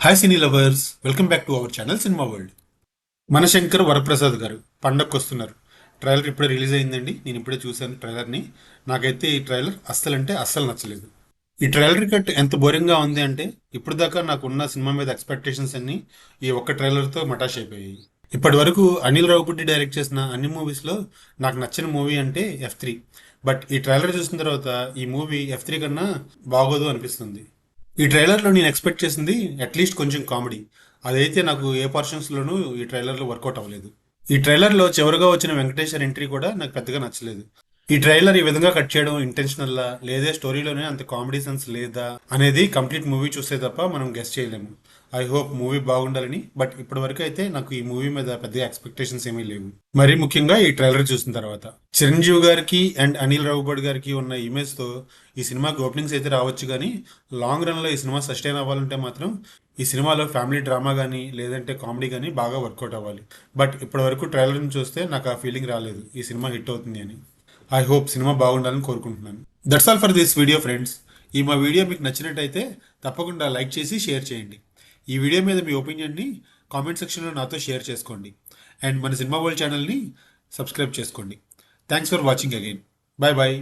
Hi cine lovers, welcome back to our channel cinema world. Manashankar Varaprasad గారు పండగకు వస్తున్నారు. Trailer ఇప్పుడే రిలీజ్ అయిందండి. నేను ఇప్పుడే చూశాను ట్రైలర్ని. నాకైతే ఈ ట్రైలర్ అస్సలు అంటే అస్సలు నచ్చలేదు. ఈ ట్రైలర్ కట్ ఎంత బోరింగ్గా ఉంది అంటే ఇప్పుడు దాకా నాకున్న సినిమా మీద ఎక్స్పెక్టేషన్స్ అన్ని ఈ ఒక్క ట్రైలర్తో మటాష్ అయిపోయాయి. ఇప్పటి వరకు అనిల్ రావుపుట్టి డైరెక్ట్ చేసిన అన్ని మూవీస్లో నాకు నచ్చిన మూవీ అంటే F3. బట్ ఈ ట్రైలర్ చూసిన తర్వాత ఈ మూవీ F3 కన్నా బాగోదు అనిపిస్తుంది. ఈ ట్రైలర్లో నేను ఎక్స్పెక్ట్ చేసింది అట్లీస్ట్ కొంచెం కామెడీ. అదైతే నాకు ఏ పోర్షన్స్లోనూ ఈ ట్రైలర్లో వర్కౌట్ అవ్వలేదు. ఈ ట్రైలర్లో చివరిగా వచ్చిన వెంకటేశ్వర ఎంట్రీ కూడా నాకు పెద్దగా నచ్చలేదు. ఈ ట్రైలర్ ఈ విధంగా కట్ చేయడం ఇంటెన్షనల్లా లేదే స్టోరీలోనే అంత కామెడీ సెన్స్ లేదా అనేది కంప్లీట్ మూవీ చూస్తే తప్ప మనం గెస్ చేయలేము. ఐ హోప్ మూవీ బాగుండాలని. బట్ ఇప్పటి వరకు అయితే నాకు ఈ మూవీ మీద పెద్దగా ఎక్స్పెక్టేషన్స్ ఏమీ లేవు. మరీ ముఖ్యంగా ఈ ట్రైలర్ చూసిన తర్వాత చిరంజీవి గారికి అండ్ అనిల్ రావుపూడి గారికి ఉన్న ఇమేజ్ తో ఈ సినిమాకి ఓపెనింగ్స్ అయితే రావచ్చు, కానీ లాంగ్ రన్ లో ఈ సినిమా సస్టైన్ అవ్వాలంటే మాత్రం ఈ సినిమాలో ఫ్యామిలీ డ్రామా కానీ లేదంటే కామెడీ కానీ బాగా వర్కౌట్ అవ్వాలి. బట్ ఇప్పటి వరకు ట్రైలర్ని చూస్తే నాకు ఆ ఫీలింగ్ రాలేదు ఈ సినిమా హిట్ అవుతుంది అని. ఐ హోప్ సినిమా బాగుండాలని కోరుకుంటున్నాను. That's all for this video friends. ఈ మా వీడియో మీకు నచ్చినట్టయితే తప్పకుండా లైక్ చేసి షేర్ చేయండి. ఈ వీడియో మీద మీ ఒపీనియన్ని కామెంట్ సెక్షన్లో నాతో షేర్ చేసుకోండి. అండ్ మన సినిమా వరల్డ్ ఛానల్ని సబ్స్క్రైబ్ చేసుకోండి. Thanks for watching again. Bye bye.